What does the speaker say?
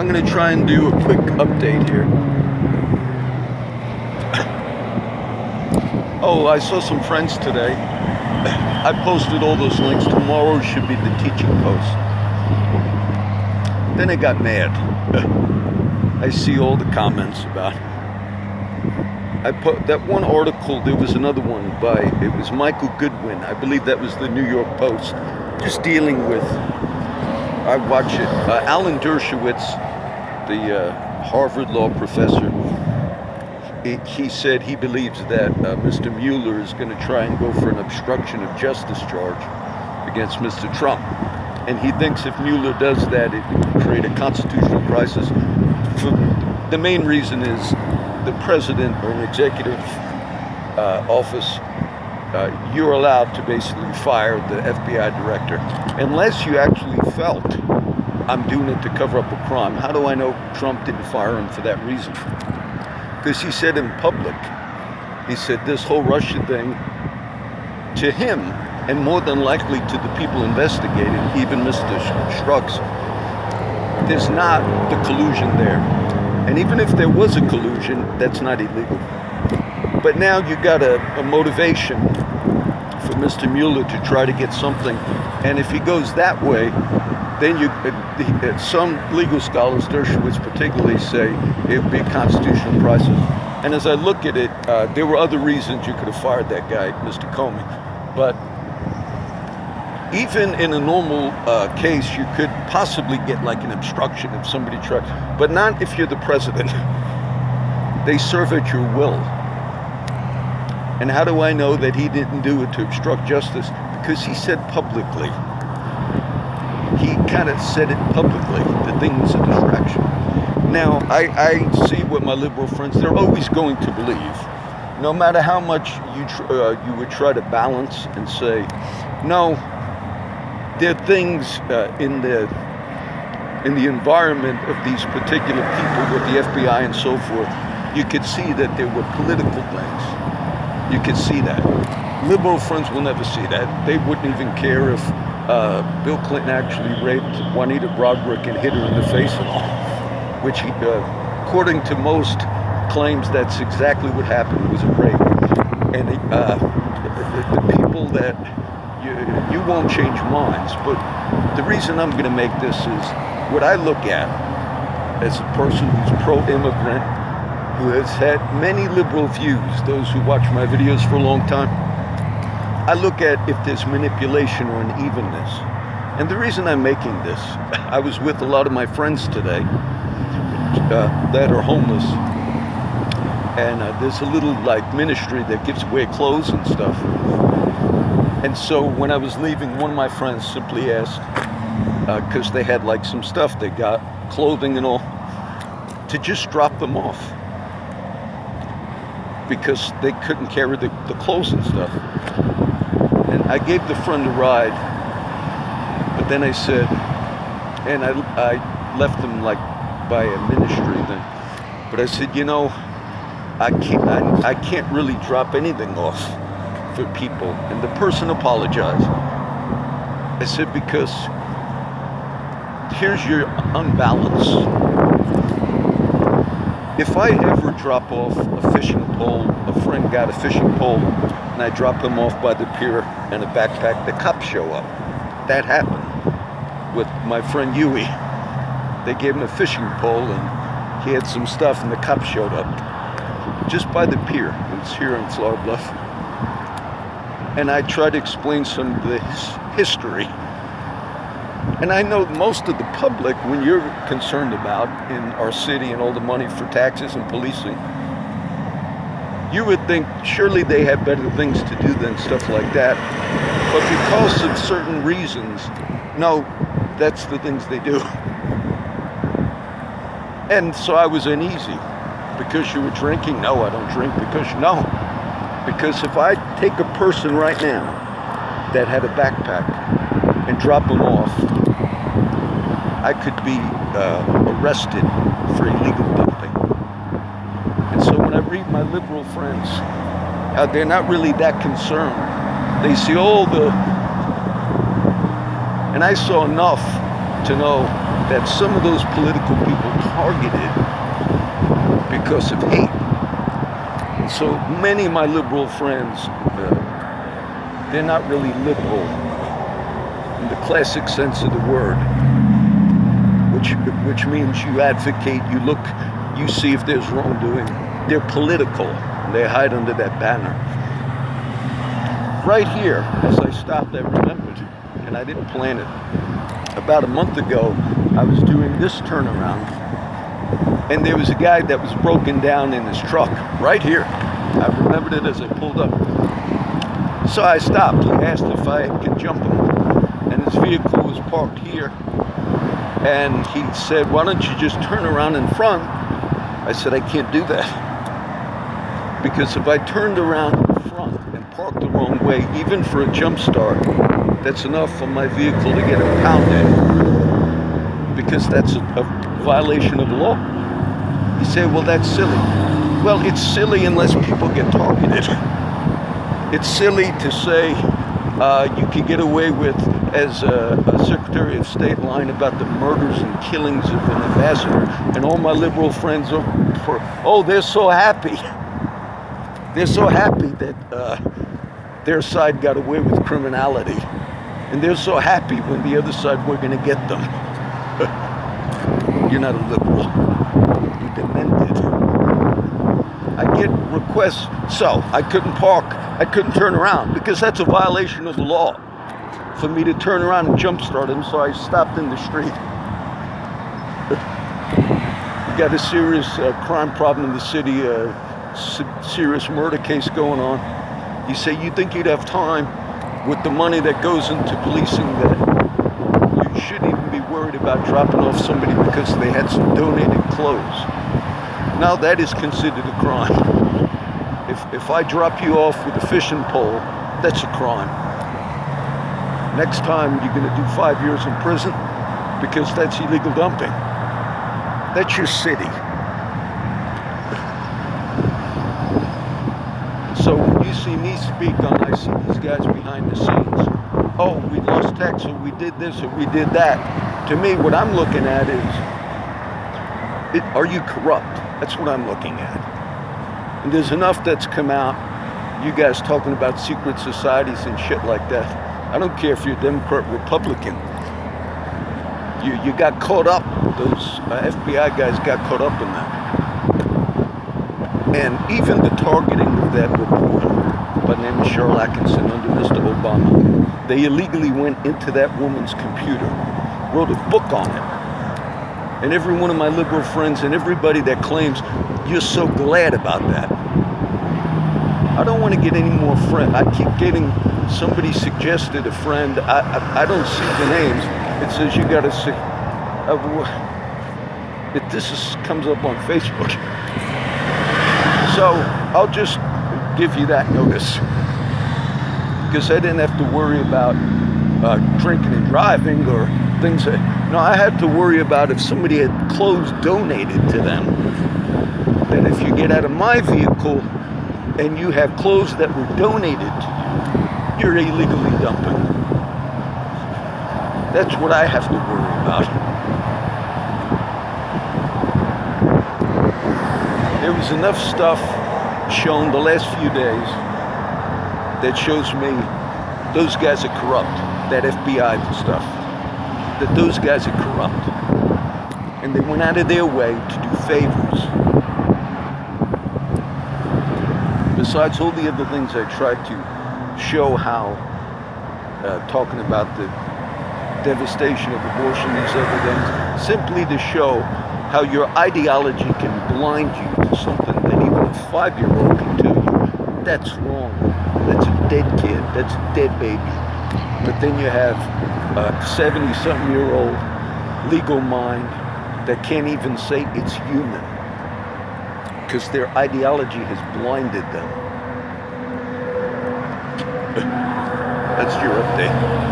I'm going to try and do a quick update here. Oh, I saw some friends today. I posted all those links. Tomorrow should be the teaching post. Then I got mad. I see all the comments about I put that one article. There was another one it was Michael Goodwin. I believe that was the New York Post, just dealing with, I watch it, Alan Dershowitz, the Harvard law professor. He said he believes that Mr. Mueller is going to try and go for an obstruction of justice charge against Mr. Trump. And he thinks if Mueller does that, it will create a constitutional crisis. The main reason is the president or an executive office, you're allowed to basically fire the FBI director. Unless you actually felt, I'm doing it to cover up a crime. How do I know Trump didn't fire him for that reason? Because he said in public, he said this whole Russia thing, to him, and more than likely to the people investigating, even Mr. Strux, there's not the collusion there. And even if there was a collusion, that's not illegal. But now you got a motivation for Mr. Mueller to try to get something. And if he goes that way, then some legal scholars, Dershowitz particularly, say it would be a constitutional crisis. And as I look at it, there were other reasons you could have fired that guy, Mr. Comey. But even in a normal case, you could possibly get like an obstruction if somebody tried, but not if you're the president. They serve at your will. And how do I know that he didn't do it to obstruct justice? Because he said publicly. He kind of said it publicly. The thing was a distraction. Now, I see what my liberal friends, they're always going to believe, no matter how much you would try to balance and say, no, there are things in the environment of these particular people with the FBI and so forth. You could see that there were political things. You could see that. Liberal friends will never see that. They wouldn't even care if Bill Clinton actually raped Juanita Broaddrick and hit her in the face and all, which he, according to most, claims that's exactly what happened. It was a rape. And the people that you won't change minds, but the reason I'm going to make this is what I look at as a person who's pro-immigrant, who has had many liberal views, those who watch my videos for a long time. I look at if there's manipulation or unevenness. And the reason I'm making this, I was with a lot of my friends today that are homeless, and there's a little like ministry that gives away clothes and stuff. And so when I was leaving, one of my friends simply asked, because they had like some stuff they got, clothing and all, to just drop them off, because they couldn't carry the clothes and stuff. And I gave the friend a ride, but then I said, and I left them like by a ministry then, but I said, you know, I can't really drop anything off for people. And the person apologized. I said, because here's your unbalance. If I ever drop off a fishing pole, a friend got a fishing pole, and I drop him off by the pier and a backpack, the cops show up. That happened with my friend Huey. They gave him a fishing pole and he had some stuff and the cops showed up just by the pier. It's here in Flower Bluff. And I try to explain some of the history. And I know most of the public, when you're concerned about in our city and all the money for taxes and policing, you would think surely they have better things to do than stuff like that. But because of certain reasons, no, that's the things they do. And so I was uneasy. Because you were drinking? No, I don't drink. Because if I take a person right now that had a backpack and drop him off, I could be arrested for illegal dumping. And so when I read my liberal friends, they're not really that concerned. They see all the, and I saw enough to know that some of those political people targeted because of hate. And so many of my liberal friends, they're not really liberal in the classic sense of the word, which means you advocate, you look, you see if there's wrongdoing. They're political. They hide under that banner. Right here, as I stopped, I remembered, and I didn't plan it. About a month ago, I was doing this turnaround, and there was a guy that was broken down in his truck, right here. I remembered it as I pulled up. So I stopped. He asked if I could jump him, and his vehicle was parked here. And he said, "Why don't you just turn around in front?" I said, "I can't do that. Because if I turned around in front and parked the wrong way, even for a jump start, that's enough for my vehicle to get impounded. Because that's a violation of the law." He said, "Well, that's silly." Well, it's silly unless people get targeted. It's silly to say you can get away with, as a Secretary of State, lying about the murders and killings of an ambassador, and all my liberal friends they're so happy. They're so happy that their side got away with criminality, and they're so happy when the other side, we're going to get them. You're not a liberal. You're demented. I get requests, so I couldn't park, I couldn't turn around, because that's a violation of the law for me to turn around and jumpstart him, so I stopped in the street. We got a serious crime problem in the city, serious murder case going on. You say, you think you'd have time with the money that goes into policing, that you shouldn't even be worried about dropping off somebody because they had some donated clothes. Now that is considered a crime. If I drop you off with a fishing pole, that's a crime. Next time you're going to do 5 years in prison because that's illegal dumping. That's your city. So when you see me speak on, I see these guys behind the scenes. Oh, we lost tax, or we did this, or we did that. To me, what I'm looking at is, are you corrupt? That's what I'm looking at. And there's enough that's come out, you guys talking about secret societies and shit like that. I don't care if you're Democrat, Republican. You got caught up. Those FBI guys got caught up in that. And even the targeting of that reporter by the name of Sharyl Attkisson under Mr. Obama, they illegally went into that woman's computer, wrote a book on it. And every one of my liberal friends and everybody that claims you're so glad about that. I don't want to get any more friends. I keep getting, somebody suggested a friend. I don't see the names. It says you got to see. Comes up on Facebook. So I'll just give you that notice, because I didn't have to worry about drinking and driving or things that. No, I had to worry about if somebody had clothes donated to them. That if you get out of my vehicle and you have clothes that were donated to you, you're illegally dumping. That's what I have to worry about. There was enough stuff shown the last few days that shows me those guys are corrupt, that FBI stuff, that those guys are corrupt. And they went out of their way to do favors. Besides all the other things I tried to show how, talking about the devastation of abortion, these other things, simply to show how your ideology can blind you to something that even a 5-year-old can tell you, that's wrong, that's a dead kid, that's a dead baby. But then you have a 70-something-year-old legal mind that can't even say it's human, because their ideology has blinded them. That's your update.